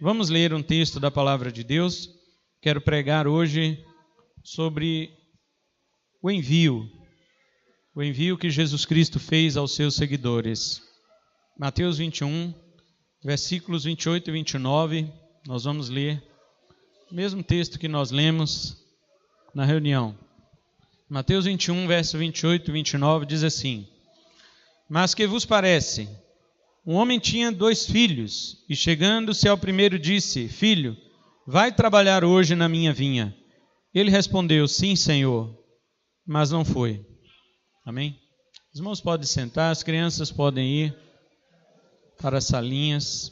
Vamos ler um texto da Palavra de Deus. Quero pregar hoje sobre o envio que Jesus Cristo fez aos seus seguidores. Mateus 21, versículos 28 e 29, nós vamos ler o mesmo texto que nós lemos na reunião. Mateus 21, verso 28 e 29 diz assim: Mas que vos parece? Um homem tinha 2 filhos, e chegando-se ao primeiro disse: Filho, vai trabalhar hoje na minha vinha. Ele respondeu: Sim, Senhor, mas não foi. Amém? Os irmãos podem sentar, as crianças podem ir para as salinhas.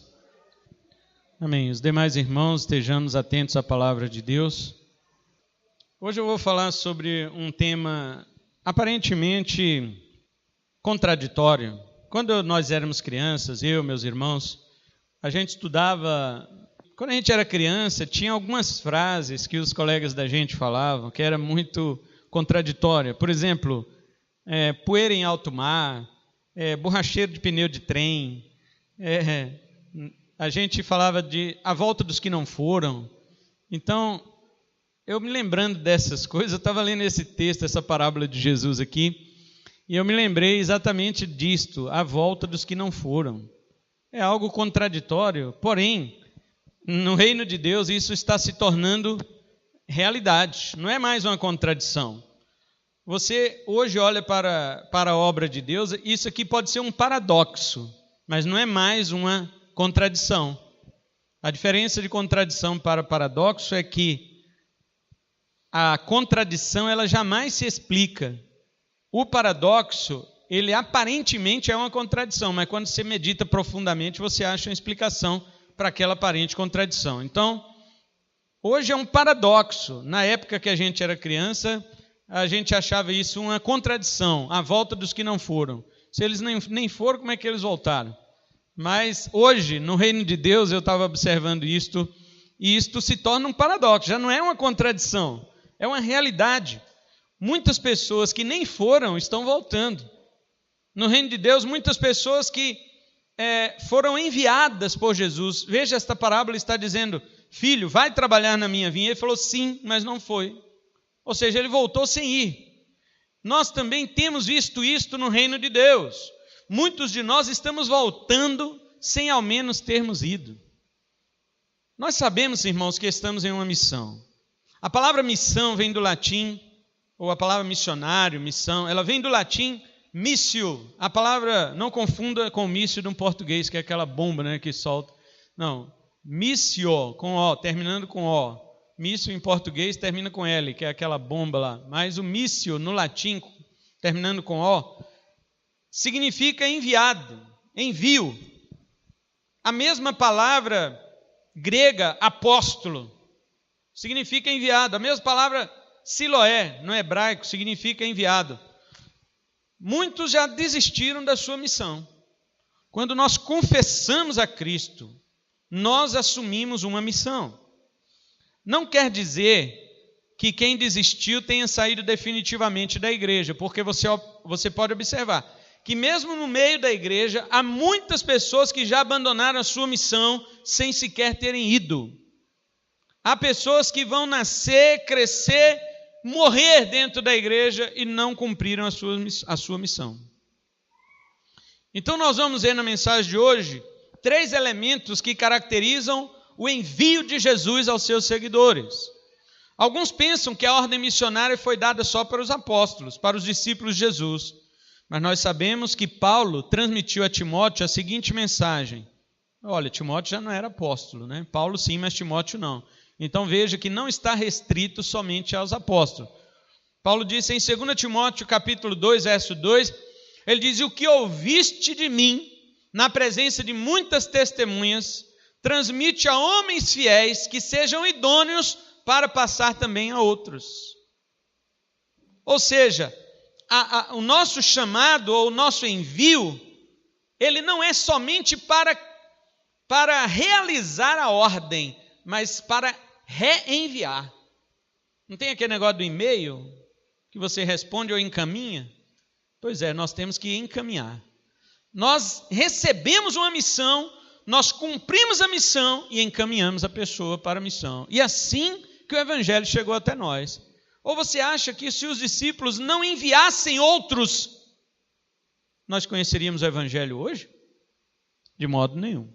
Amém. Os demais irmãos, estejamos atentos à palavra de Deus. Hoje eu vou falar sobre um tema aparentemente contraditório. Quando nós éramos crianças, eu, meus irmãos, a gente estudava. Quando a gente era criança, tinha algumas frases que os colegas da gente falavam que era muito contraditória. Por exemplo, poeira em alto mar, borracheiro de pneu de trem. A gente falava de a volta dos que não foram. Então, eu me lembrando dessas coisas, eu estava lendo esse texto, essa parábola de Jesus aqui, e eu me lembrei exatamente disto, a volta dos que não foram. É algo contraditório, porém, no reino de Deus isso está se tornando realidade, não é mais uma contradição. Você hoje olha para a obra de Deus, isso aqui pode ser um paradoxo, mas não é mais uma contradição. A diferença de contradição para paradoxo é que a contradição ela jamais se explica. O paradoxo, ele aparentemente é uma contradição, mas quando você medita profundamente, você acha uma explicação para aquela aparente contradição. Então, hoje é um paradoxo. Na época que a gente era criança, a gente achava isso uma contradição, a volta dos que não foram. Se eles nem foram, como é que eles voltaram? Mas hoje, no reino de Deus, eu estava observando isto, e isto se torna um paradoxo, já não é uma contradição, é uma realidade. Muitas pessoas que nem foram estão voltando. No reino de Deus, muitas pessoas que foram enviadas por Jesus. Veja, esta parábola está dizendo: Filho, vai trabalhar na minha vinha. Ele falou sim, mas não foi. Ou seja, ele voltou sem ir. Nós também temos visto isto no reino de Deus. Muitos de nós estamos voltando sem ao menos termos ido. Nós sabemos, irmãos, que estamos em uma missão. A palavra missão vem do latim, ou a palavra missionário, missão, ela vem do latim missio. A palavra, não confunda com o míssil de um português, que é aquela bomba, né, que solta. Não, missio, com O, terminando com O. Míssil em português termina com L, que é aquela bomba lá. Mas o missio, no latim, terminando com O, significa enviado, envio. A mesma palavra grega, apóstolo, significa enviado. A mesma palavra Siloé, no hebraico, significa enviado. Muitos já desistiram da sua missão. Quando nós confessamos a Cristo, nós assumimos uma missão. Não quer dizer que quem desistiu tenha saído definitivamente da igreja, porque você pode observar que mesmo no meio da igreja, há muitas pessoas que já abandonaram a sua missão sem sequer terem ido. Há pessoas que vão nascer, crescer, morrer dentro da igreja e não cumpriram a sua missão. Então nós vamos ver na mensagem de hoje 3 elementos que caracterizam o envio de Jesus aos seus seguidores. Alguns pensam que a ordem missionária foi dada só para os apóstolos, para os discípulos de Jesus. Mas nós sabemos que Paulo transmitiu a Timóteo a seguinte mensagem. Olha, Timóteo já não era apóstolo, né? Paulo sim, mas Timóteo não. Então veja que não está restrito somente aos apóstolos. Paulo disse em 2 Timóteo capítulo 2, verso 2, ele diz: o que ouviste de mim, na presença de muitas testemunhas, transmite a homens fiéis que sejam idôneos para passar também a outros. Ou seja, o nosso chamado ou o nosso envio, ele não é somente para realizar a ordem, mas para reenviar. Não tem aquele negócio do e-mail que você responde ou encaminha? Pois é, nós temos que encaminhar. Nós recebemos uma missão, nós cumprimos a missão e encaminhamos a pessoa para a missão. E assim que o evangelho chegou até nós. Ou você acha que se os discípulos não enviassem outros, nós conheceríamos o evangelho hoje? De modo nenhum.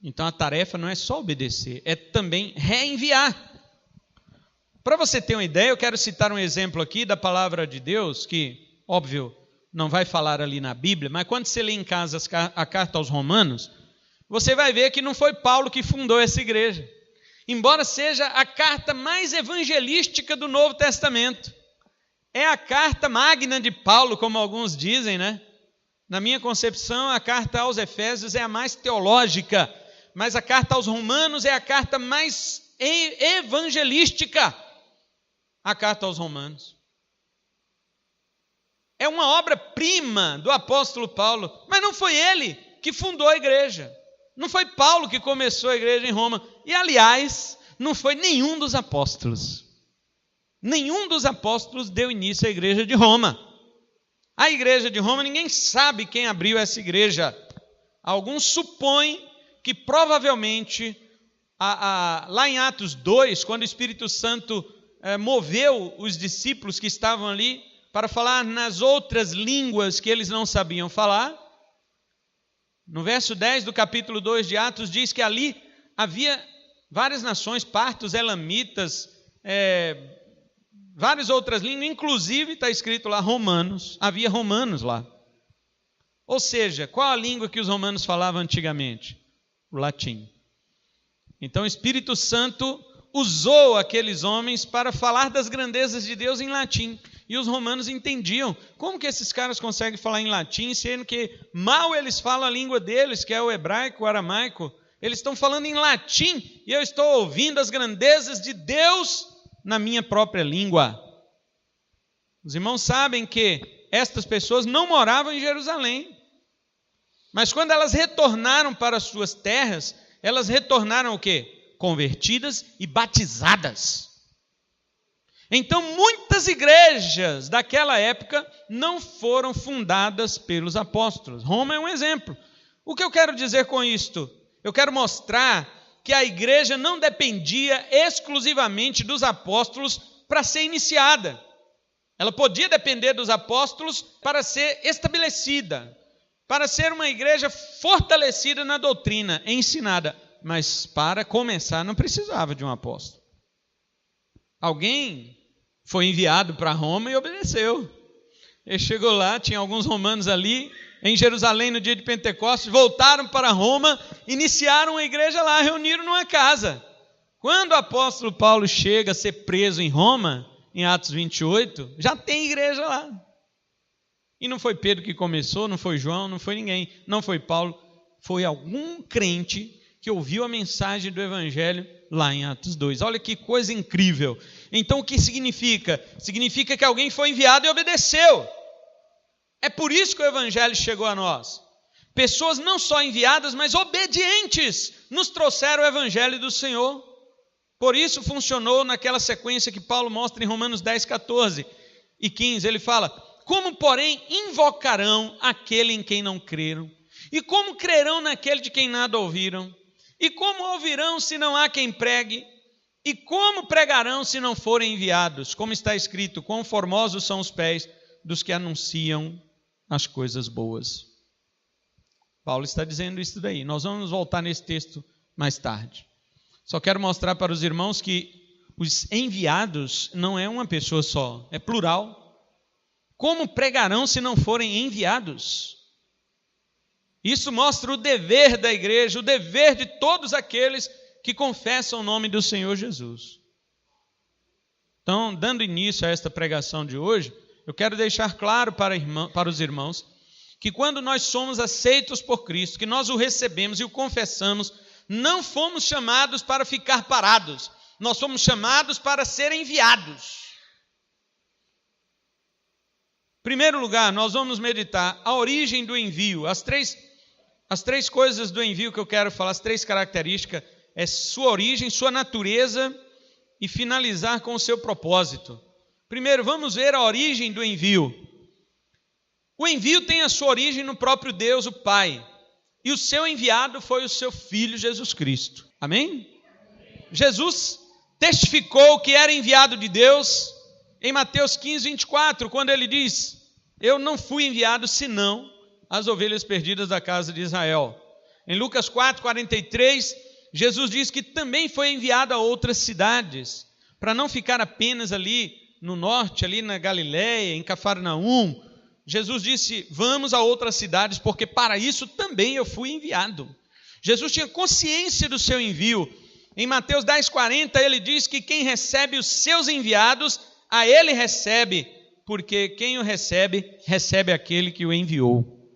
Então a tarefa não é só obedecer, é também reenviar. Para você ter uma ideia, eu quero citar um exemplo aqui da palavra de Deus, que, óbvio, não vai falar ali na Bíblia, mas quando você lê em casa a carta aos Romanos, você vai ver que não foi Paulo que fundou essa igreja. Embora seja a carta mais evangelística do Novo Testamento. É a carta magna de Paulo, como alguns dizem, né? Na minha concepção, a carta aos Efésios é a mais teológica, mas a carta aos Romanos é a carta mais evangelística. A carta aos Romanos. É uma obra-prima do apóstolo Paulo, mas não foi ele que fundou a igreja. Não foi Paulo que começou a igreja em Roma. E, aliás, não foi nenhum dos apóstolos. Nenhum dos apóstolos deu início à igreja de Roma. A igreja de Roma, ninguém sabe quem abriu essa igreja. Alguns supõem que provavelmente, lá em Atos 2, quando o Espírito Santo moveu os discípulos que estavam ali para falar nas outras línguas que eles não sabiam falar, no verso 10 do capítulo 2 de Atos, diz que ali havia várias nações, partos, elamitas, várias outras línguas, inclusive está escrito lá romanos, havia romanos lá. Ou seja, qual a língua que os romanos falavam antigamente? O latim. Então o Espírito Santo usou aqueles homens para falar das grandezas de Deus em latim. E os romanos entendiam. Como que esses caras conseguem falar em latim, sendo que mal eles falam a língua deles, que é o hebraico, o aramaico. Eles estão falando em latim e eu estou ouvindo as grandezas de Deus na minha própria língua. Os irmãos sabem que estas pessoas não moravam em Jerusalém. Mas quando elas retornaram para as suas terras, elas retornaram o quê? Convertidas e batizadas. Então, muitas igrejas daquela época não foram fundadas pelos apóstolos. Roma é um exemplo. O que eu quero dizer com isto? Eu quero mostrar que a igreja não dependia exclusivamente dos apóstolos para ser iniciada. Ela podia depender dos apóstolos para ser estabelecida, para ser uma igreja fortalecida na doutrina, ensinada. Mas para começar não precisava de um apóstolo. Alguém foi enviado para Roma e obedeceu. Ele chegou lá, tinha alguns romanos ali, em Jerusalém no dia de Pentecostes, voltaram para Roma, iniciaram a igreja lá, reuniram numa casa. Quando o apóstolo Paulo chega a ser preso em Roma, em Atos 28, já tem igreja lá. E não foi Pedro que começou, não foi João, não foi ninguém, não foi Paulo, foi algum crente que ouviu a mensagem do evangelho lá em Atos 2. Olha que coisa incrível. Então o que significa? Significa que alguém foi enviado e obedeceu. É por isso que o evangelho chegou a nós. Pessoas não só enviadas, mas obedientes nos trouxeram o evangelho do Senhor. Por isso funcionou naquela sequência que Paulo mostra em Romanos 10, 14 e 15. Ele fala: como, porém, invocarão aquele em quem não creram? E como crerão naquele de quem nada ouviram? E como ouvirão se não há quem pregue? E como pregarão se não forem enviados? Como está escrito: quão formosos são os pés dos que anunciam as coisas boas. Paulo está dizendo isso daí. Nós vamos voltar nesse texto mais tarde. Só quero mostrar para os irmãos que os enviados não é uma pessoa só, é plural. Como pregarão se não forem enviados? Isso mostra o dever da igreja, o dever de todos aqueles que confessam o nome do Senhor Jesus. Então, dando início a esta pregação de hoje, eu quero deixar claro para os irmãos que quando nós somos aceitos por Cristo, que nós o recebemos e o confessamos, não fomos chamados para ficar parados, nós fomos chamados para ser enviados. Em primeiro lugar, nós vamos meditar a origem do envio. As três coisas do envio que eu quero falar, as três características, é sua origem, sua natureza e finalizar com o seu propósito. Primeiro, vamos ver a origem do envio. O envio tem a sua origem no próprio Deus, o Pai. e o seu enviado foi o seu Filho Jesus Cristo. Amém? Jesus testificou que era enviado de Deus em Mateus 15, 24, quando ele diz: eu não fui enviado senão as ovelhas perdidas da casa de Israel. Em Lucas 4, 43, Jesus diz que também foi enviado a outras cidades, para não ficar apenas ali no norte, ali na Galileia, em Cafarnaum. Jesus disse: vamos a outras cidades, porque para isso também eu fui enviado. Jesus tinha consciência do seu envio. Em Mateus 10, 40, ele diz que quem recebe os seus enviados, a ele recebe, porque quem o recebe, recebe aquele que o enviou.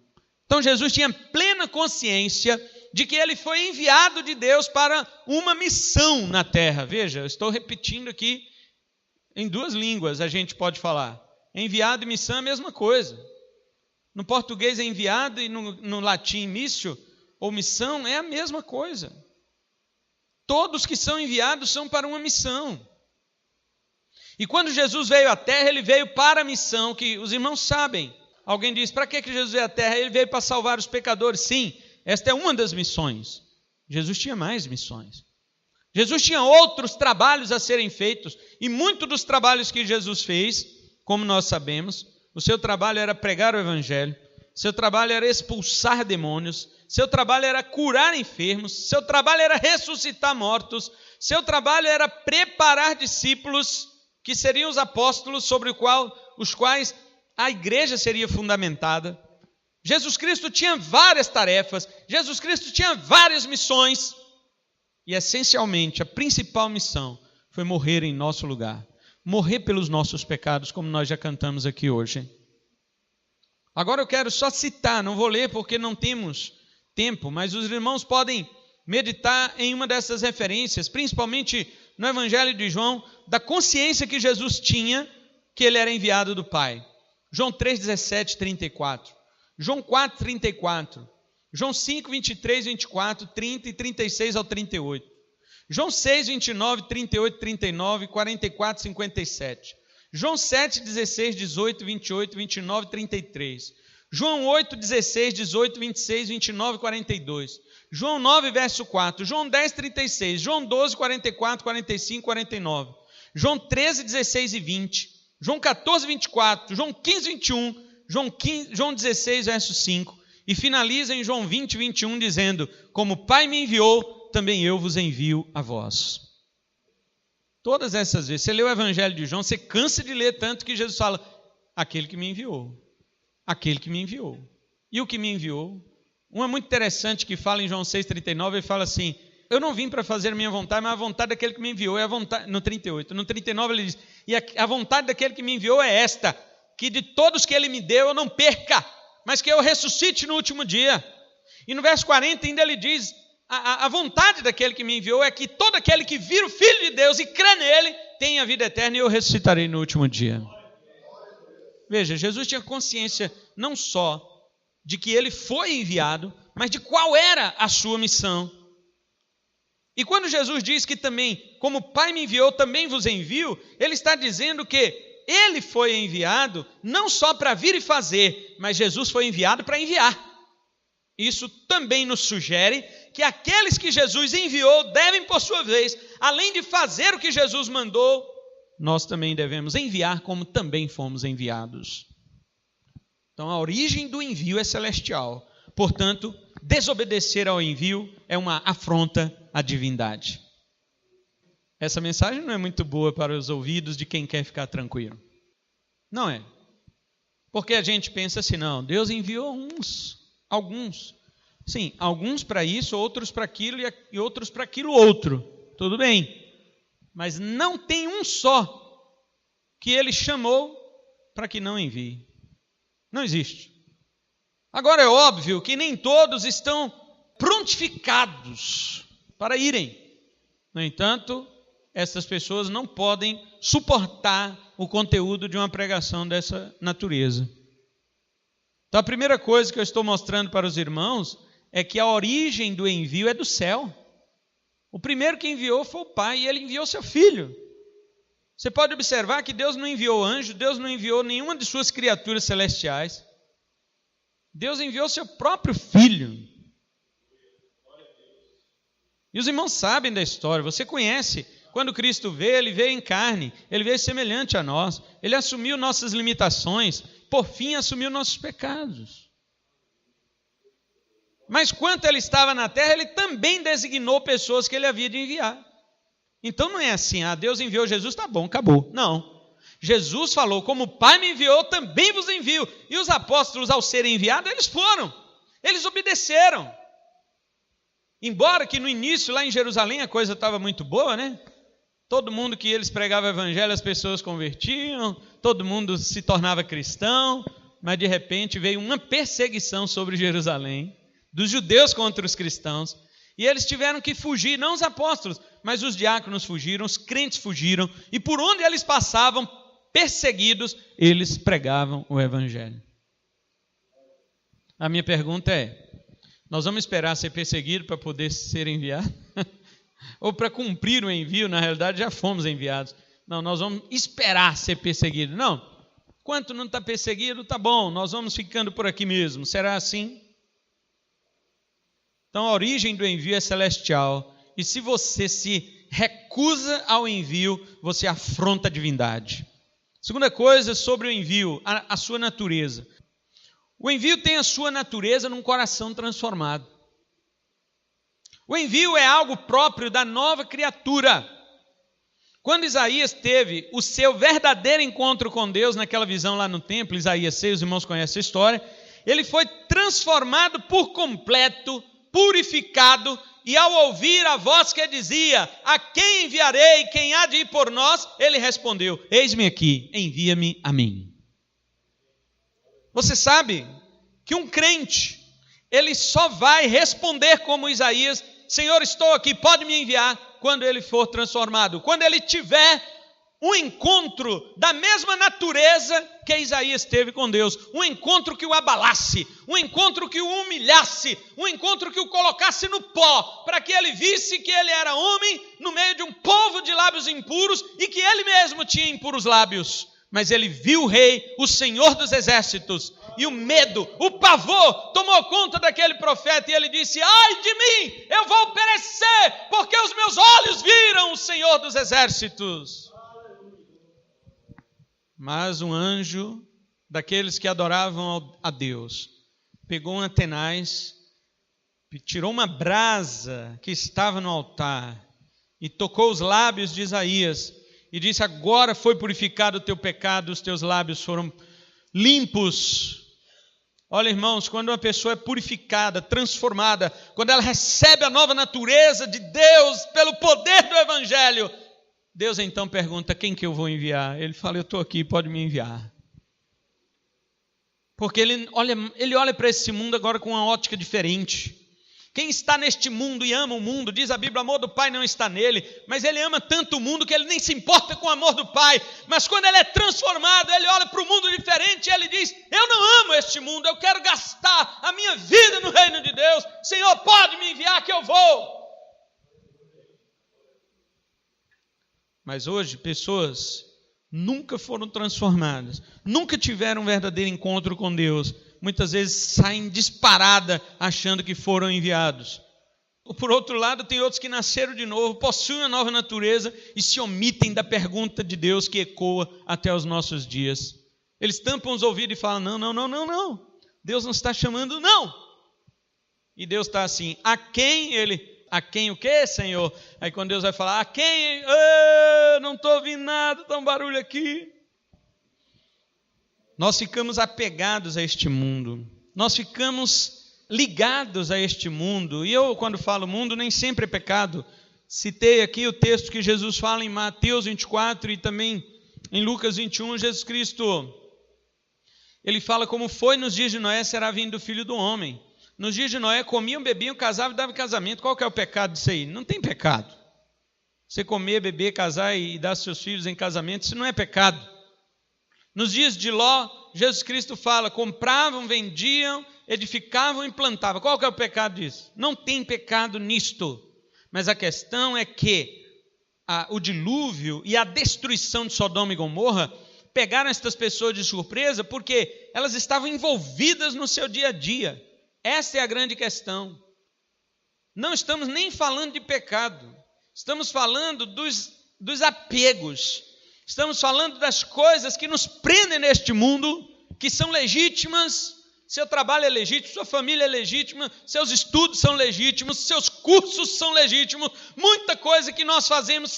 Então Jesus tinha plena consciência de que ele foi enviado de Deus para uma missão na terra. Veja, eu estou repetindo aqui em duas línguas, a gente pode falar. Enviado e missão é a mesma coisa. No português é enviado e no latim missio ou missão é a mesma coisa. Todos que são enviados são para uma missão. E quando Jesus veio à terra, ele veio para a missão que os irmãos sabem. Alguém diz: para que Jesus veio à terra? Ele veio para salvar os pecadores. Sim, esta é uma das missões. Jesus tinha mais missões. Jesus tinha outros trabalhos a serem feitos. E muitos dos trabalhos que Jesus fez, como nós sabemos, o seu trabalho era pregar o evangelho, seu trabalho era expulsar demônios, seu trabalho era curar enfermos, seu trabalho era ressuscitar mortos, seu trabalho era preparar discípulos, que seriam os apóstolos sobre os quais a igreja seria fundamentada. Jesus Cristo tinha várias tarefas, Jesus Cristo tinha várias missões, e essencialmente a principal missão foi morrer em nosso lugar, morrer pelos nossos pecados, como nós já cantamos aqui hoje. Agora eu quero só citar, não vou ler porque não temos tempo, mas os irmãos podem meditar em uma dessas referências, principalmente no Evangelho de João, da consciência que Jesus tinha que ele era enviado do Pai. João 3, 17, 34. João 4, 34. João 5, 23, 24, 30 e 36 ao 38. João 6, 29, 38, 39, 44, 57. João 7, 16, 18, 28, 29 e 33. João 8, 16, 18, 26, 29 e 42. João 9, verso 4. João 10, 36. João 12, 44, 45 e 49. João 13, 16 e 20. João 14, 24. João 15, 21. João 16, verso 5. E finaliza em João 20, 21, dizendo: como o Pai me enviou, também eu vos envio a vós. Todas essas vezes, você lê o Evangelho de João, você cansa de ler tanto que Jesus fala: aquele que me enviou, aquele que me enviou. E o que me enviou? Uma muito interessante que fala em João 6,39, ele fala assim: eu não vim para fazer a minha vontade, mas a vontade daquele que me enviou é a vontade. No 38, no 39 ele diz: e a vontade daquele que me enviou é esta, que de todos que ele me deu eu não perca, mas que eu ressuscite no último dia. E no verso 40 ainda ele diz: a vontade daquele que me enviou é que todo aquele que vira o Filho de Deus e crê nele tenha a vida eterna, e eu ressuscitarei no último dia. Veja, Jesus tinha consciência não só de que ele foi enviado, mas de qual era a sua missão. E quando Jesus diz que também, como o Pai me enviou, também vos envio, ele está dizendo que ele foi enviado não só para vir e fazer, mas Jesus foi enviado para enviar. Isso também nos sugere que aqueles que Jesus enviou devem, por sua vez, além de fazer o que Jesus mandou, nós também devemos enviar como também fomos enviados. Então a origem do envio é celestial. Portanto, desobedecer ao envio é uma afronta à divindade. Essa mensagem não é muito boa para os ouvidos de quem quer ficar tranquilo. Não é. Porque a gente pensa assim: não, Deus enviou alguns. Sim, alguns para isso, outros para aquilo e outros para aquilo outro. Tudo bem. Mas não tem um só que ele chamou para que não envie. Não existe. Agora é óbvio que nem todos estão prontificados para irem. No entanto, essas pessoas não podem suportar o conteúdo de uma pregação dessa natureza. Então a primeira coisa que eu estou mostrando para os irmãos é que a origem do envio é do céu. O primeiro que enviou foi o Pai, e ele enviou seu Filho. Você pode observar que Deus não enviou anjo, Deus não enviou nenhuma de suas criaturas celestiais. Deus enviou seu próprio Filho. E os irmãos sabem da história, você conhece. Quando Cristo veio, ele veio em carne, ele veio semelhante a nós, ele assumiu nossas limitações, por fim assumiu nossos pecados. Mas quando ele estava na terra, ele também designou pessoas que ele havia de enviar. Então não é assim, Deus enviou Jesus, tá bom, acabou. Não. Jesus falou, como o Pai me enviou, também vos envio. E os apóstolos, ao serem enviados, eles foram, eles obedeceram. Embora que no início, lá em Jerusalém, a coisa estava muito boa, né? Todo mundo que eles pregavam o evangelho, as pessoas convertiam, todo mundo se tornava cristão, mas de repente veio uma perseguição sobre Jerusalém, dos judeus contra os cristãos, e eles tiveram que fugir, não os apóstolos, mas os diáconos fugiram, os crentes fugiram, e por onde eles passavam, perseguidos, eles pregavam o evangelho. A minha pergunta é, nós vamos esperar ser perseguidos para poder ser enviados? Ou para cumprir o envio? Na realidade já fomos enviados. Não, nós vamos esperar ser perseguidos. Não, enquanto não está perseguido, está bom, nós vamos ficando por aqui mesmo. Será assim? Então a origem do envio é celestial. E se você se recusa ao envio, você afronta a divindade. Segunda coisa sobre o envio, a sua natureza. O envio tem a sua natureza num coração transformado. O envio é algo próprio da nova criatura. Quando Isaías teve o seu verdadeiro encontro com Deus, naquela visão lá no templo, Isaías 6, os irmãos conhecem a história, ele foi transformado por completo, purificado, e ao ouvir a voz que dizia, a quem enviarei, quem há de ir por nós? Ele respondeu, eis-me aqui, envia-me a mim. Você sabe que um crente, ele só vai responder como Isaías, Senhor, estou aqui, pode me enviar, quando ele for transformado, quando ele tiver um encontro da mesma natureza que Isaías teve com Deus, um encontro que o abalasse, um encontro que o humilhasse, um encontro que o colocasse no pó, para que ele visse que ele era homem no meio de um povo de lábios impuros e que ele mesmo tinha impuros lábios. Mas ele viu o rei, o Senhor dos exércitos, e o medo, o pavor tomou conta daquele profeta, e ele disse, ai de mim, eu vou perecer, porque os meus olhos viram o Senhor dos exércitos. Mas um anjo daqueles que adoravam a Deus pegou um tenaz, tirou uma brasa que estava no altar e tocou os lábios de Isaías e disse, agora foi purificado o teu pecado, os teus lábios foram limpos. Olha, irmãos, quando uma pessoa é purificada, transformada, quando ela recebe a nova natureza de Deus pelo poder do evangelho, Deus então pergunta, quem que eu vou enviar? Ele fala, eu estou aqui, pode me enviar. Porque ele olha para esse mundo agora com uma ótica diferente. Quem está neste mundo e ama o mundo, diz a Bíblia, o amor do Pai não está nele, mas ele ama tanto o mundo que ele nem se importa com o amor do Pai. Mas quando ele é transformado, ele olha para o mundo diferente e ele diz, eu não amo este mundo, eu quero gastar a minha vida no reino de Deus. Senhor, pode me enviar que eu vou. Mas hoje, pessoas nunca foram transformadas, nunca tiveram um verdadeiro encontro com Deus, muitas vezes saem disparada achando que foram enviados. Por outro lado, tem outros que nasceram de novo, possuem uma nova natureza e se omitem da pergunta de Deus que ecoa até os nossos dias. Eles tampam os ouvidos e falam, não, Deus não está chamando, não. E Deus está assim, a quem o quê, Senhor? Aí quando Deus vai falar, a quem? Não estou ouvindo nada, está um barulho aqui. Nós ficamos apegados a este mundo, nós ficamos ligados a este mundo, e eu quando falo mundo nem sempre é pecado. Citei aqui o texto que Jesus fala em Mateus 24 e também em Lucas 21, Jesus Cristo, ele fala como foi nos dias de Noé, será vindo o Filho do Homem. Nos dias de Noé comiam, bebiam, casavam e davam casamento. Qual que é o pecado disso aí? Não tem pecado. Você comer, beber, casar e dar seus filhos em casamento, isso não é pecado. Nos dias de Ló, Jesus Cristo fala, compravam, vendiam, edificavam e plantavam. Qual que é o pecado disso? Não tem pecado nisto. Mas a questão é que o dilúvio e a destruição de Sodoma e Gomorra pegaram estas pessoas de surpresa porque elas estavam envolvidas no seu dia a dia. Essa é a grande questão. não estamos nem falando de pecado, estamos falando dos apegos, estamos falando das coisas que nos prendem neste mundo, que são legítimas. Seu trabalho é legítimo, sua família é legítima, seus estudos são legítimos, seus cursos são legítimos, muita coisa que nós fazemos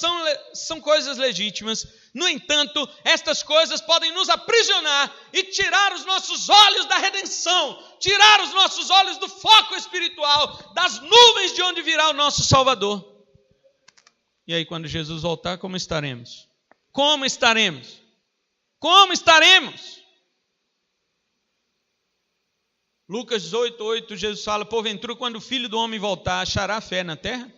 são coisas legítimas. No entanto, estas coisas podem nos aprisionar e tirar os nossos olhos da redenção, tirar os nossos olhos do foco espiritual, das nuvens de onde virá o nosso Salvador. E aí, quando Jesus voltar, como estaremos? Como estaremos? Como estaremos? Lucas 18:8, Jesus fala: porventura, quando o Filho do Homem voltar, achará fé na terra?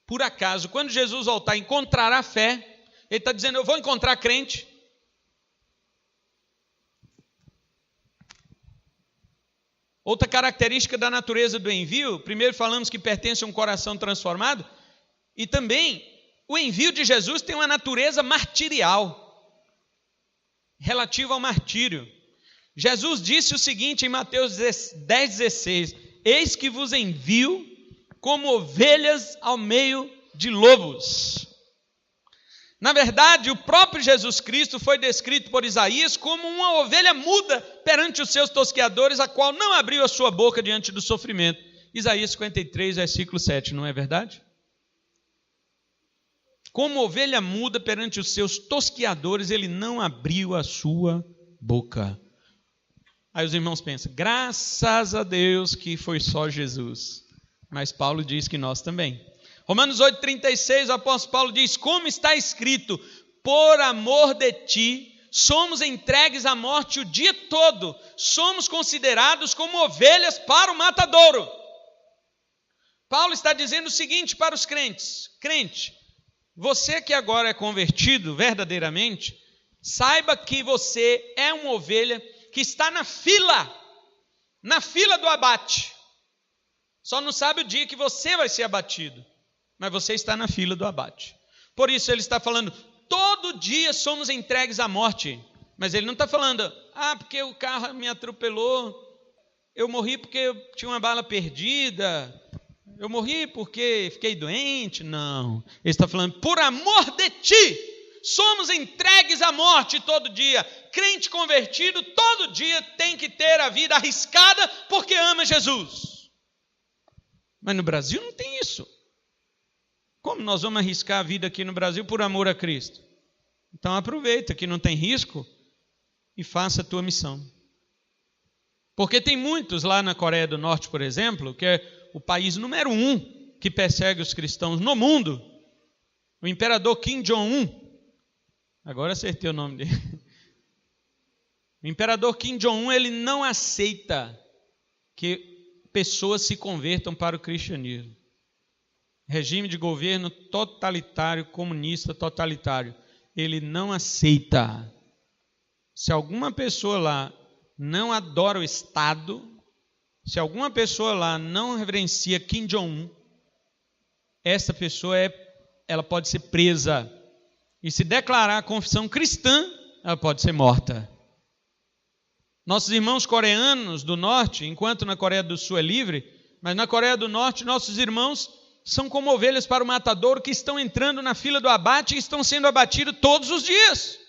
Por acaso, quando Jesus voltar, encontrará fé? Ele está dizendo: eu vou encontrar crente. Outra característica da natureza do envio, primeiro falamos que pertence a um coração transformado, e também o envio de Jesus tem uma natureza martirial, relativa ao martírio. Jesus disse o seguinte em Mateus 10,16: eis que vos envio como ovelhas ao meio de lobos. Na verdade, o próprio Jesus Cristo foi descrito por Isaías como uma ovelha muda perante os seus tosqueadores, a qual não abriu a sua boca diante do sofrimento. Isaías 53, versículo 7, não é verdade? Como ovelha muda perante os seus tosqueadores, ele não abriu a sua boca. Aí os irmãos pensam: graças a Deus que foi só Jesus. Mas Paulo diz que nós também. Romanos 8,36, o apóstolo Paulo diz: como está escrito, por amor de ti, somos entregues à morte o dia todo, somos considerados como ovelhas para o matadouro. Paulo está dizendo o seguinte para os crentes: crente, você que agora é convertido verdadeiramente, saiba que você é uma ovelha que está na fila do abate. Só não sabe o dia que você vai ser abatido, mas você está na fila do abate. Por isso ele está falando: todo dia somos entregues à morte. Mas ele não está falando: porque o carro me atropelou, eu morri porque eu tinha uma bala perdida, eu morri porque fiquei doente. Não, ele está falando: por amor de ti, somos entregues à morte todo dia. Crente convertido todo dia tem que ter a vida arriscada porque ama Jesus. Mas no Brasil não tem isso. Como nós vamos arriscar a vida aqui no Brasil por amor a Cristo? Então aproveita que não tem risco e faça a tua missão. Porque tem muitos lá na Coreia do Norte, por exemplo, que é o país número 1 que persegue os cristãos no mundo. O imperador Kim Jong-un. Agora acertei o nome dele. O imperador Kim Jong-un, ele não aceita que pessoas se convertam para o cristianismo. Regime de governo totalitário, comunista totalitário. Ele não aceita. Se alguma pessoa lá não adora o Estado, se alguma pessoa lá não reverencia Kim Jong-un, essa pessoa ela pode ser presa. E se declarar a confissão cristã, ela pode ser morta. Nossos irmãos coreanos do norte, enquanto na Coreia do Sul é livre, mas na Coreia do Norte, nossos irmãos são como ovelhas para o matadouro que estão entrando na fila do abate e estão sendo abatidos todos os dias.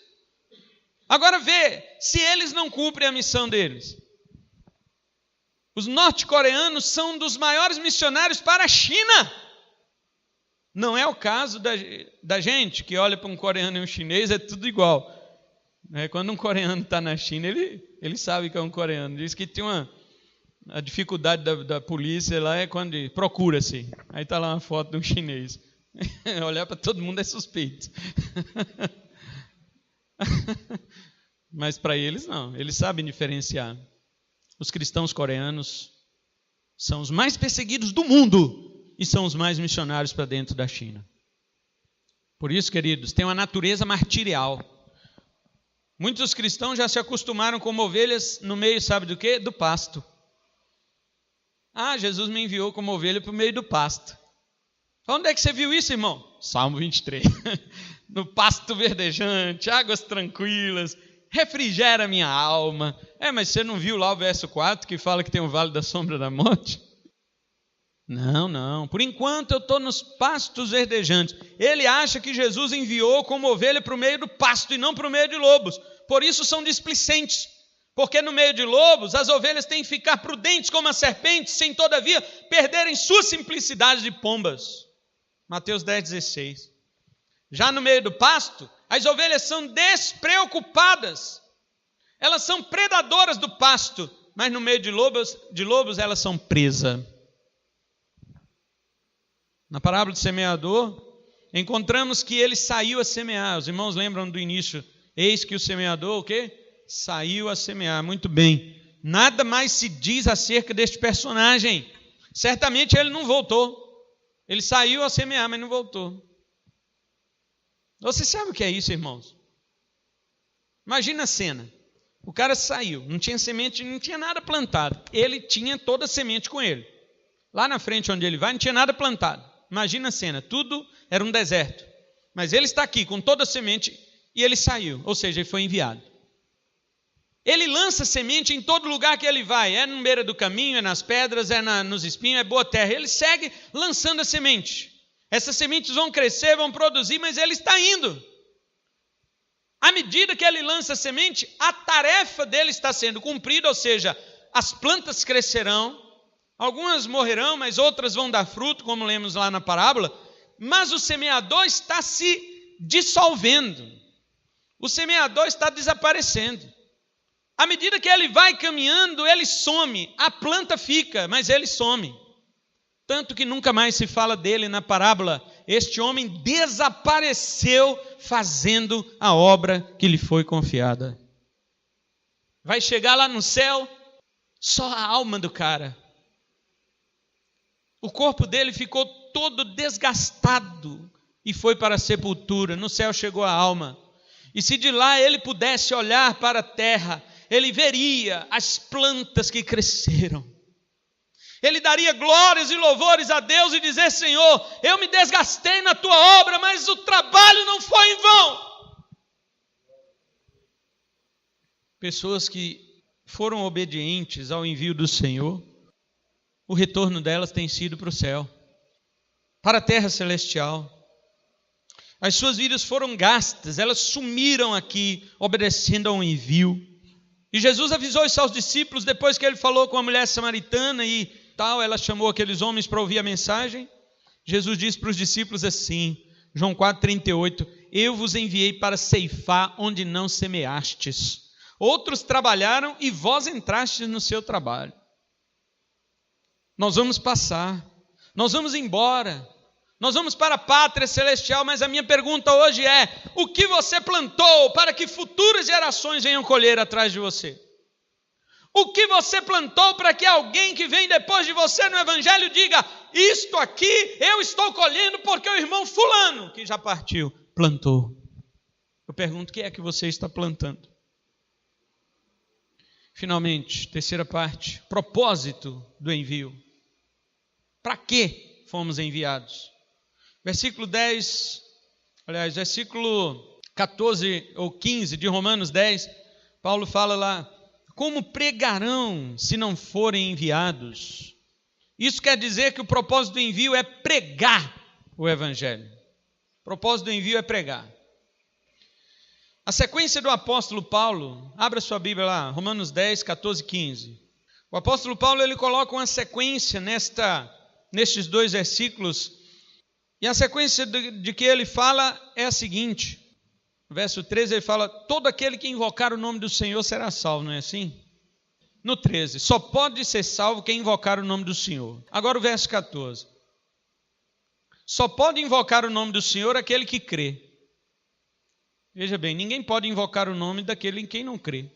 Agora vê, se eles não cumprem a missão deles. Os norte-coreanos são um dos maiores missionários para a China. Não é o caso da gente que olha para um coreano e um chinês, é tudo igual. Quando um coreano está na China, ele sabe que é um coreano. Diz que tem a dificuldade da polícia lá é quando procura-se. Aí está lá uma foto de um chinês. Olhar para todo mundo é suspeito. Mas para eles não, eles sabem diferenciar. Os cristãos coreanos são os mais perseguidos do mundo e são os mais missionários para dentro da China. Por isso, queridos, tem uma natureza martirial. Muitos cristãos já se acostumaram como ovelhas no meio, sabe do quê? Do pasto. Jesus me enviou como ovelha para o meio do pasto. Onde é que você viu isso, irmão? Salmo 23. No pasto verdejante, águas tranquilas, refrigera minha alma. Mas você não viu lá o verso 4 que fala que tem um vale da sombra da morte? Não. Por enquanto eu estou nos pastos verdejantes. Ele acha que Jesus enviou como ovelha para o meio do pasto e não para o meio de lobos. Por isso são displicentes. Porque no meio de lobos, as ovelhas têm que ficar prudentes como as serpentes, sem todavia perderem sua simplicidade de pombas. Mateus 10,16. Já no meio do pasto, as ovelhas são despreocupadas. Elas são predadoras do pasto, mas no meio de lobos elas são presas. Na parábola do semeador, encontramos que ele saiu a semear. Os irmãos lembram do início? Eis que o semeador, o quê? Saiu a semear. Muito bem. Nada mais se diz acerca deste personagem. Certamente ele não voltou. Ele saiu a semear, mas não voltou. Você sabe o que é isso, irmãos? Imagina a cena. O cara saiu, não tinha semente, não tinha nada plantado. Ele tinha toda a semente com ele. Lá na frente onde ele vai, não tinha nada plantado. Imagina a cena, tudo era um deserto. Mas ele está aqui com toda a semente e ele saiu, ou seja, ele foi enviado. Ele lança semente em todo lugar que ele vai. É no beira do caminho, é nas pedras, nos espinhos, é boa terra. Ele segue lançando a semente. Essas sementes vão crescer, vão produzir, mas ele está indo. À medida que ele lança a semente, a tarefa dele está sendo cumprida, ou seja, as plantas crescerão, algumas morrerão, mas outras vão dar fruto, como lemos lá na parábola, mas o semeador está se dissolvendo, o semeador está desaparecendo. À medida que ele vai caminhando, ele some, a planta fica, mas ele some. Tanto que nunca mais se fala dele na parábola. Este homem desapareceu fazendo a obra que lhe foi confiada. Vai chegar lá no céu, só a alma do cara. O corpo dele ficou todo desgastado e foi para a sepultura. No céu chegou a alma. E se de lá ele pudesse olhar para a terra, ele veria as plantas que cresceram. Ele daria glórias e louvores a Deus e dizer: Senhor, eu me desgastei na tua obra, mas o trabalho não foi em vão. Pessoas que foram obedientes ao envio do Senhor, o retorno delas tem sido para o céu, para a terra celestial. As suas vidas foram gastas, elas sumiram aqui, obedecendo a um envio. E Jesus avisou os seus discípulos, depois que ele falou com a mulher samaritana e tal, ela chamou aqueles homens para ouvir a mensagem. Jesus disse para os discípulos assim, João 4,38, eu vos enviei para ceifar onde não semeastes. Outros trabalharam e vós entrastes no seu trabalho. Nós vamos passar, nós vamos embora, nós vamos para a pátria celestial, mas a minha pergunta hoje é: o que você plantou para que futuras gerações venham colher atrás de você? O que você plantou para que alguém que vem depois de você no evangelho diga: isto aqui eu estou colhendo porque o irmão fulano, que já partiu, plantou. Eu pergunto: o que é que você está plantando? Finalmente, terceira parte, propósito do envio. Para que fomos enviados? Versículo 14 ou 15 de Romanos 10, Paulo fala lá: como pregarão se não forem enviados? Isso quer dizer que o propósito do envio é pregar o evangelho. O propósito do envio é pregar. A sequência do apóstolo Paulo, abra sua Bíblia lá, Romanos 10, 14 e 15. O apóstolo Paulo, ele coloca uma sequência nestes dois versículos, e a sequência de que ele fala é a seguinte. No verso 13 ele fala: todo aquele que invocar o nome do Senhor será salvo, não é assim? No 13, só pode ser salvo quem invocar o nome do Senhor. Agora o verso 14, só pode invocar o nome do Senhor aquele que crê. Veja bem, ninguém pode invocar o nome daquele em quem não crê.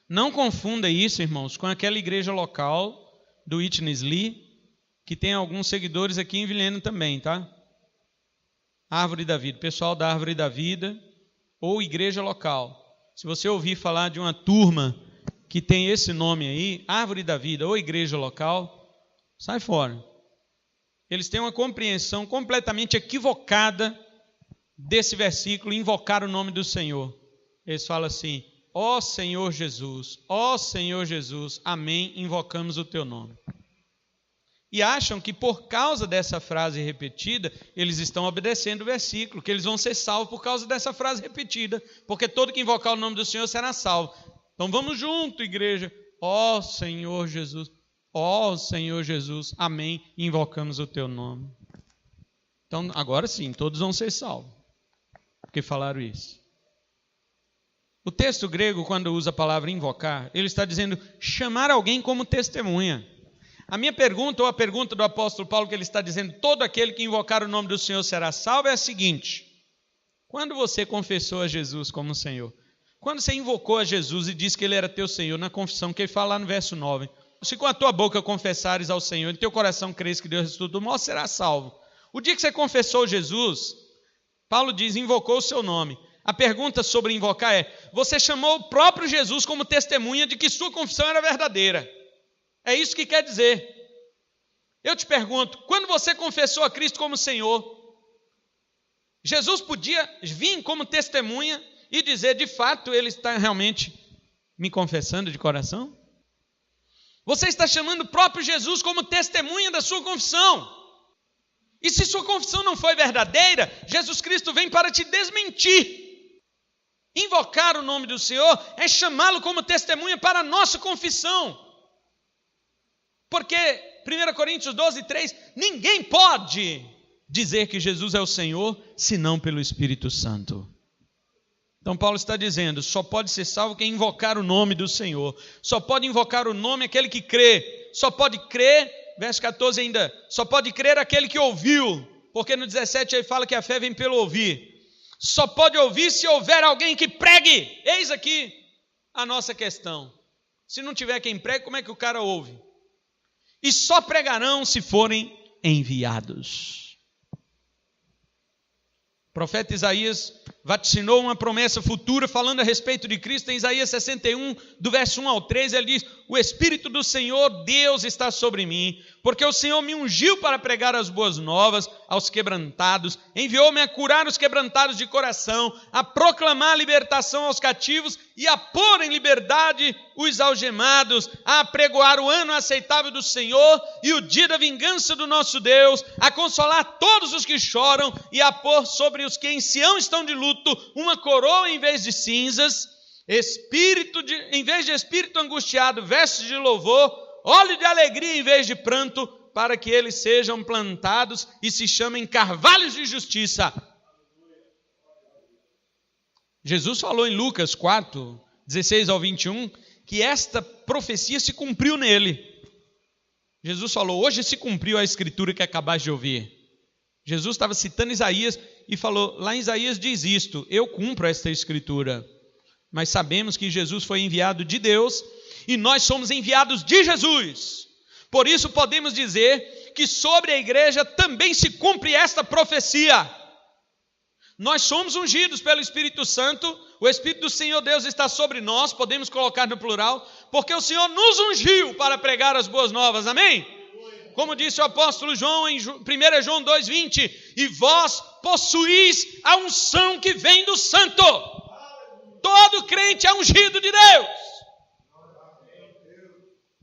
Não confunda isso, irmãos, com aquela igreja local do Witness Lee, que tem alguns seguidores aqui em Vilhena também, tá? Árvore da Vida, pessoal da Árvore da Vida, ou igreja local. Se você ouvir falar de uma turma que tem esse nome aí, Árvore da Vida ou igreja local, sai fora. Eles têm uma compreensão completamente equivocada desse versículo, invocar o nome do Senhor. Eles falam assim: ó Senhor Jesus, amém, invocamos o teu nome. e acham que por causa dessa frase repetida, eles estão obedecendo o versículo, que eles vão ser salvos por causa dessa frase repetida, porque todo que invocar o nome do Senhor será salvo. Então vamos junto, igreja. Ó Senhor Jesus, ó Senhor Jesus, amém, invocamos o teu nome. Então agora sim, todos vão ser salvos, porque falaram isso. O texto grego, quando usa a palavra invocar, ele está dizendo chamar alguém como testemunha. A minha pergunta, ou a pergunta do apóstolo Paulo, que ele está dizendo, todo aquele que invocar o nome do Senhor será salvo, é a seguinte: quando você confessou a Jesus como Senhor, quando você invocou a Jesus e disse que ele era teu Senhor, na confissão que ele fala lá no verso 9, se com a tua boca confessares ao Senhor, e em teu coração crês que Deus ressuscitou do mal, será salvo. O dia que você confessou Jesus, Paulo diz, invocou o seu nome. A pergunta sobre invocar é, você chamou o próprio Jesus como testemunha de que sua confissão era verdadeira. É isso que quer dizer. Eu te pergunto, quando você confessou a Cristo como Senhor, Jesus podia vir como testemunha e dizer, de fato, ele está realmente me confessando de coração? Você está chamando o próprio Jesus como testemunha da sua confissão. E se sua confissão não foi verdadeira, Jesus Cristo vem para te desmentir. Invocar o nome do Senhor é chamá-lo como testemunha para a nossa confissão. Porque 1 Coríntios 12, 3, ninguém pode dizer que Jesus é o Senhor, senão pelo Espírito Santo. Então Paulo está dizendo, só pode ser salvo quem invocar o nome do Senhor. Só pode invocar o nome aquele que crê. Só pode crer, verso 14 ainda, só pode crer aquele que ouviu. Porque no 17 ele fala que a fé vem pelo ouvir. Só pode ouvir se houver alguém que pregue. Eis aqui a nossa questão. Se não tiver quem pregue, como é que o cara ouve? E só pregarão se forem enviados. O profeta Isaías vaticinou uma promessa futura falando a respeito de Cristo. Em Isaías 61, do verso 1 ao 3, ele diz, o Espírito do Senhor Deus está sobre mim, porque o Senhor me ungiu para pregar as boas novas aos quebrantados, enviou-me a curar os quebrantados de coração, a proclamar a libertação aos cativos e a pôr em liberdade os algemados, a apregoar o ano aceitável do Senhor e o dia da vingança do nosso Deus, a consolar todos os que choram e a pôr sobre os que em Sião estão de luto uma coroa em vez de cinzas, em vez de espírito angustiado, vestes de louvor, óleo de alegria em vez de pranto, para que eles sejam plantados e se chamem carvalhos de justiça. Jesus falou em Lucas 4, 16 ao 21, que esta profecia se cumpriu nele. Jesus falou, hoje se cumpriu a escritura que acabaste de ouvir. Jesus estava citando Isaías e falou, lá em Isaías diz isto, eu cumpro esta escritura. Mas sabemos que Jesus foi enviado de Deus e nós somos enviados de Jesus. Por isso podemos dizer que sobre a igreja também se cumpre esta profecia. Nós somos ungidos pelo Espírito Santo, o Espírito do Senhor Deus está sobre nós, podemos colocar no plural, porque o Senhor nos ungiu para pregar as boas novas, amém? Como disse o apóstolo João em 1 João 2,20, e vós possuís a unção que vem do Santo. Todo crente é ungido de Deus.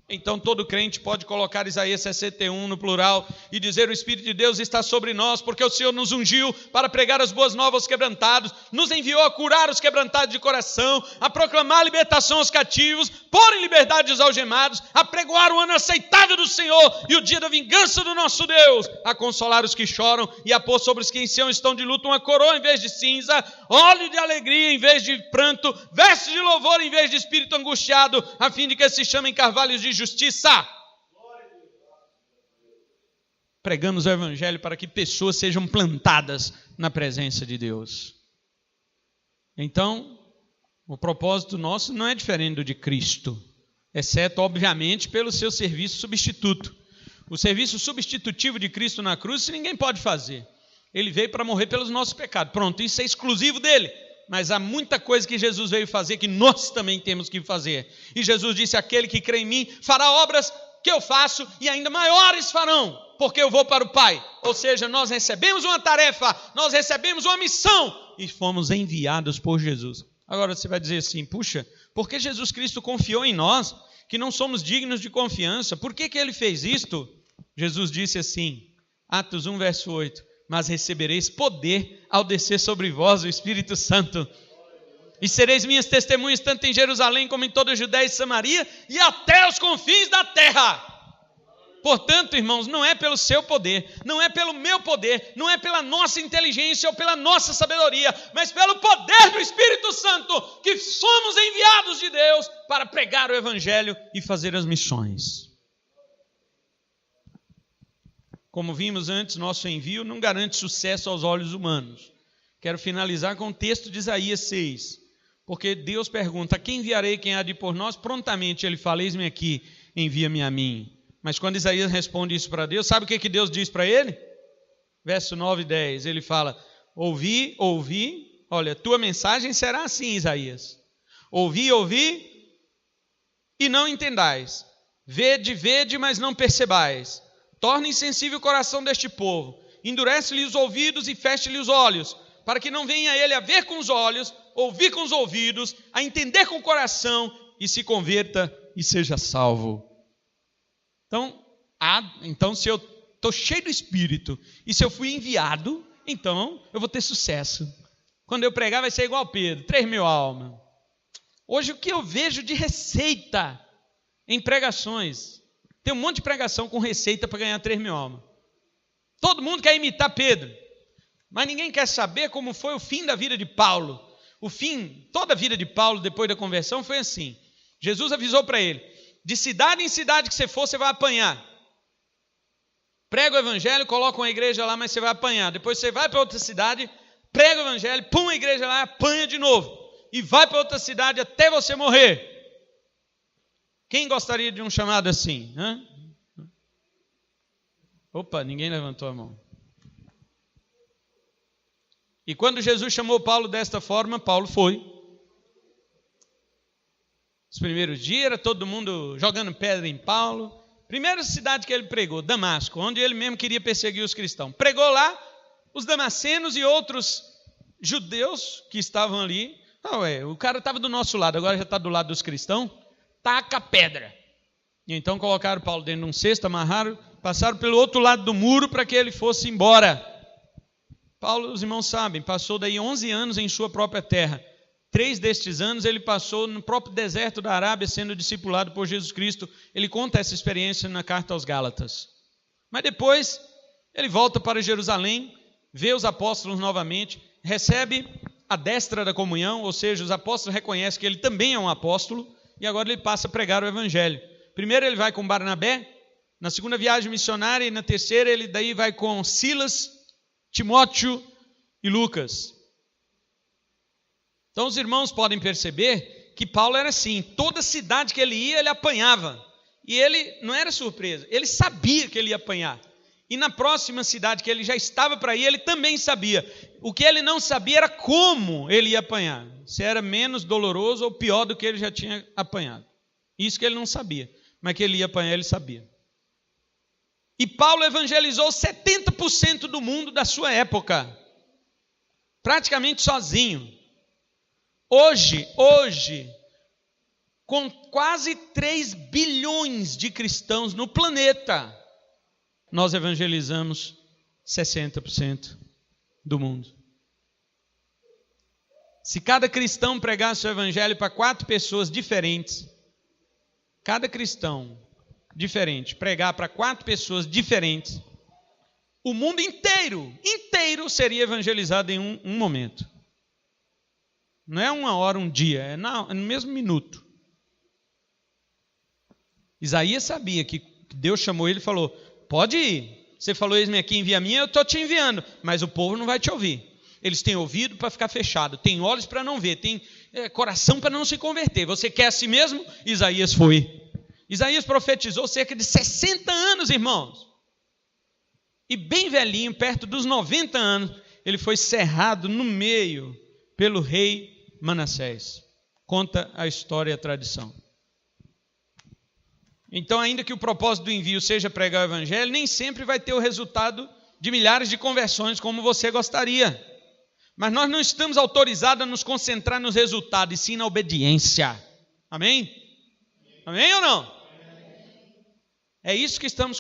Então todo crente pode colocar Isaías 61 no plural e dizer, o Espírito de Deus está sobre nós, porque o Senhor nos ungiu para pregar as boas novas aos quebrantados, nos enviou a curar os quebrantados de coração, a proclamar a libertação aos cativos, pôr em liberdade os algemados, a pregoar o ano aceitável do Senhor e o dia da vingança do nosso Deus, a consolar os que choram e a pôr sobre os que em Sião estão de luto uma coroa em vez de cinza, óleo de alegria em vez de pranto, vestes de louvor em vez de espírito angustiado, a fim de que se chamem carvalhos de justiça. Pregamos o evangelho para que pessoas sejam plantadas na presença de Deus. Então, o propósito nosso não é diferente do de Cristo, exceto, obviamente, pelo seu serviço substituto. O serviço substitutivo de Cristo na cruz, isso ninguém pode fazer. Ele veio para morrer pelos nossos pecados. Pronto, isso é exclusivo dele. Mas há muita coisa que Jesus veio fazer que nós também temos que fazer. E Jesus disse, aquele que crê em mim fará obras que eu faço e ainda maiores farão, porque eu vou para o Pai. Ou seja, nós recebemos uma tarefa, nós recebemos uma missão e fomos enviados por Jesus. Agora você vai dizer assim, puxa, por que Jesus Cristo confiou em nós, que não somos dignos de confiança? Por que ele fez isto? Jesus disse assim, Atos 1, verso 8, mas recebereis poder ao descer sobre vós o Espírito Santo. E sereis minhas testemunhas tanto em Jerusalém como em toda a Judéia e Samaria e até os confins da terra. Portanto, irmãos, não é pelo seu poder, não é pelo meu poder, não é pela nossa inteligência ou pela nossa sabedoria, mas pelo poder do Espírito Santo que somos enviados de Deus para pregar o Evangelho e fazer as missões. Como vimos antes, nosso envio não garante sucesso aos olhos humanos. Quero finalizar com o texto de Isaías 6, porque Deus pergunta, a quem enviarei, quem há de ir por nós? Prontamente ele fala, eis-me aqui, envia-me a mim. Mas quando Isaías responde isso para Deus, sabe o que Deus diz para ele? Verso 9 e 10, ele fala, ouvi, olha, tua mensagem será assim, Isaías. Ouvi, e não entendais. Vede, mas não percebais. Torna insensível o coração deste povo. Endurece-lhe os ouvidos e feche-lhe os olhos, para que não venha ele a ver com os olhos, ouvir com os ouvidos, a entender com o coração, e se converta e seja salvo. Então, se eu estou cheio do Espírito e se eu fui enviado, então eu vou ter sucesso. Quando eu pregar vai ser igual Pedro, 3.000 almas. Hoje o que eu vejo de receita em pregações, tem um monte de pregação com receita para ganhar 3.000 almas. Todo mundo quer imitar Pedro, mas ninguém quer saber como foi o fim da vida de Paulo. Toda a vida de Paulo depois da conversão foi assim. Jesus avisou para ele, de cidade em cidade que você for, você vai apanhar. Prega o evangelho, coloca uma igreja lá, mas você vai apanhar. Depois você vai para outra cidade, prega o evangelho, põe uma igreja lá, apanha de novo. E vai para outra cidade até você morrer. Quem gostaria de um chamado assim? Opa, ninguém levantou a mão. E quando Jesus chamou Paulo desta forma, Paulo foi. Os primeiros dias era todo mundo jogando pedra em Paulo. Primeira cidade que ele pregou, Damasco, onde ele mesmo queria perseguir os cristãos. Pregou lá, os damascenos e outros judeus que estavam ali. O cara estava do nosso lado, agora já está do lado dos cristãos. Taca a pedra. E então colocaram Paulo dentro de um cesto, amarraram, passaram pelo outro lado do muro para que ele fosse embora. Paulo, os irmãos sabem, passou daí 11 anos em sua própria terra. 3 destes anos ele passou no próprio deserto da Arábia, sendo discipulado por Jesus Cristo. Ele conta essa experiência na carta aos Gálatas. Mas depois ele volta para Jerusalém, vê os apóstolos novamente, recebe a destra da comunhão, ou seja, os apóstolos reconhecem que ele também é um apóstolo, e agora ele passa a pregar o evangelho. Primeiro ele vai com Barnabé, na segunda viagem missionária, e na terceira ele daí vai com Silas, Timóteo e Lucas. Então os irmãos podem perceber que Paulo era assim, toda cidade que ele ia, ele apanhava. E ele não era surpresa, ele sabia que ele ia apanhar. E na próxima cidade que ele já estava para ir, ele também sabia. O que ele não sabia era como ele ia apanhar. Se era menos doloroso ou pior do que ele já tinha apanhado. Isso que ele não sabia, mas que ele ia apanhar, ele sabia. E Paulo evangelizou 70% do mundo da sua época, praticamente sozinho. Hoje, com quase 3 bilhões de cristãos no planeta, nós evangelizamos 60% do mundo. Se cada cristão pregasse o evangelho para 4 pessoas diferentes, cada cristão diferente pregar para 4 pessoas diferentes, o mundo inteiro seria evangelizado em um momento. Não é 1 hora, 1 dia, é no mesmo minuto. Isaías sabia que Deus chamou ele e falou, pode ir, você falou, eis-me aqui, envia a mim, eu estou te enviando, mas o povo não vai te ouvir. Eles têm ouvido para ficar fechado, têm olhos para não ver, têm coração para não se converter. Você quer assim mesmo? Isaías foi. Isaías profetizou cerca de 60 anos, irmãos. E bem velhinho, perto dos 90 anos, ele foi cerrado no meio pelo rei Manassés. Conta a história e a tradição. Então, ainda que o propósito do envio seja pregar o evangelho, nem sempre vai ter o resultado de milhares de conversões como você gostaria. Mas nós não estamos autorizados a nos concentrar nos resultados, e sim na obediência. Amém? Amém ou não? É isso que estamos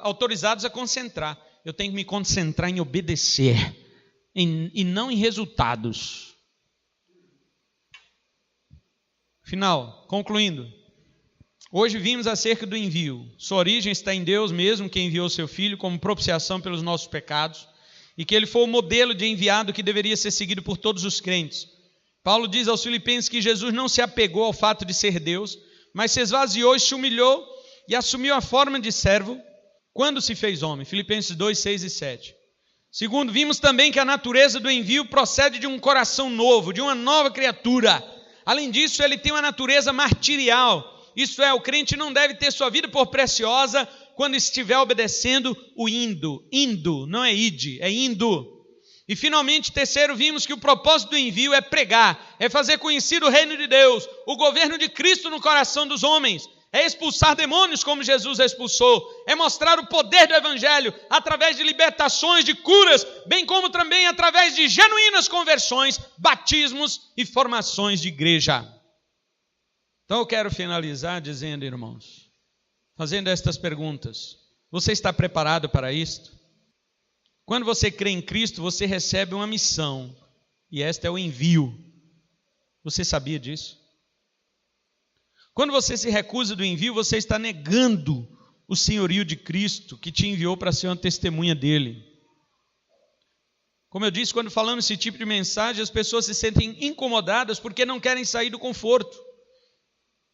autorizados a concentrar. Eu tenho que me concentrar em obedecer e não em resultados. Final, concluindo. Hoje vimos acerca do envio. Sua origem está em Deus mesmo, que enviou seu Filho como propiciação pelos nossos pecados, e que ele foi o modelo de enviado que deveria ser seguido por todos os crentes. Paulo diz aos Filipenses que Jesus não se apegou ao fato de ser Deus, mas se esvaziou e se humilhou e assumiu a forma de servo quando se fez homem. Filipenses 2, 6 e 7. Segundo, vimos também que a natureza do envio procede de um coração novo, de uma nova criatura. Além disso, ele tem uma natureza martirial. Isto é, o crente não deve ter sua vida por preciosa quando estiver obedecendo o indo. Indo, não é ide, é indo. E finalmente, terceiro, vimos que o propósito do envio é pregar, é fazer conhecido o reino de Deus, o governo de Cristo no coração dos homens, é expulsar demônios como Jesus expulsou, é mostrar o poder do evangelho através de libertações, de curas, bem como também através de genuínas conversões, batismos e formações de igreja. Então eu quero finalizar dizendo, irmãos, fazendo estas perguntas. Você está preparado para isto? Quando você crê em Cristo, você recebe uma missão, e esta é o envio. Você sabia disso? Quando você se recusa do envio, você está negando o senhorio de Cristo, que te enviou para ser uma testemunha dele. Como eu disse, quando falamos esse tipo de mensagem, as pessoas se sentem incomodadas porque não querem sair do conforto.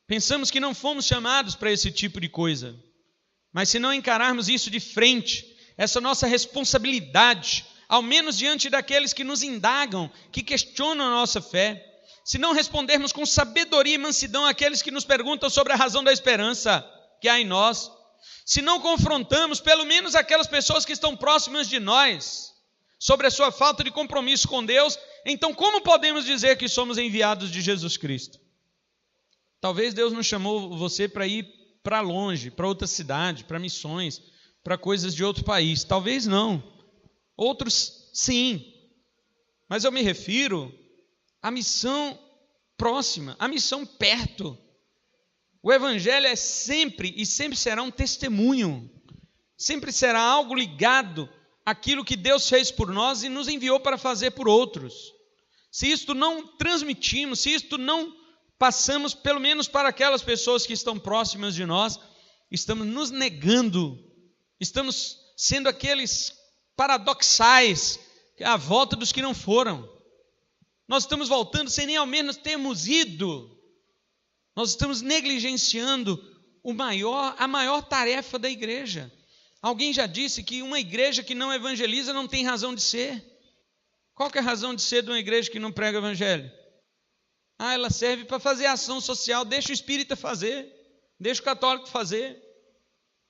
Pensamos que não fomos chamados para esse tipo de coisa. Mas se não encararmos isso de frente, essa nossa responsabilidade, ao menos diante daqueles que nos indagam, que questionam a nossa fé, se não respondermos com sabedoria e mansidão àqueles que nos perguntam sobre a razão da esperança que há em nós, se não confrontamos pelo menos aquelas pessoas que estão próximas de nós sobre a sua falta de compromisso com Deus, então como podemos dizer que somos enviados de Jesus Cristo? Talvez Deus não chamou você para ir para longe, para outra cidade, para missões, para coisas de outro país. Talvez não. Outros sim. Mas eu me refiro à missão próxima, à missão perto. O evangelho é sempre e sempre será um testemunho. Sempre será algo ligado àquilo que Deus fez por nós e nos enviou para fazer por outros. Se isto não transmitimos, se isto não passamos pelo menos para aquelas pessoas que estão próximas de nós, estamos nos negando, estamos sendo aqueles paradoxais, à volta dos que não foram. Nós estamos voltando sem nem ao menos termos ido. Nós estamos negligenciando a maior tarefa da igreja. Alguém já disse que uma igreja que não evangeliza não tem razão de ser. Qual que é a razão de ser de uma igreja que não prega o evangelho? Ela serve para fazer ação social, deixa o espírita fazer, deixa o católico fazer.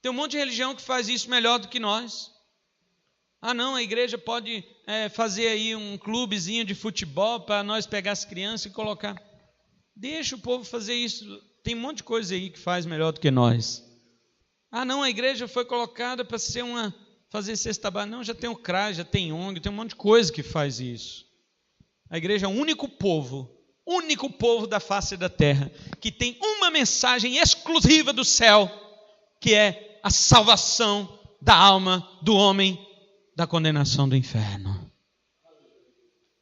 Tem um monte de religião que faz isso melhor do que nós. Não, a igreja pode fazer aí um clubezinho de futebol para nós pegar as crianças e colocar. Deixa o povo fazer isso. Tem um monte de coisa aí que faz melhor do que nós. Não, a igreja foi colocada para ser fazer cesta básica. Não, já tem o CRAS, já tem ONG, tem um monte de coisa que faz isso. A igreja é o único povo da face da terra que tem uma mensagem exclusiva do céu, que é a salvação da alma do homem da condenação do inferno.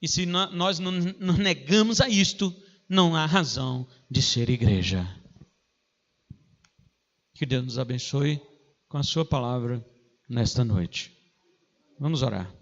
E se nós não nos negamos a isto, não há razão de ser igreja. Que Deus nos abençoe com a sua palavra nesta noite. Vamos orar.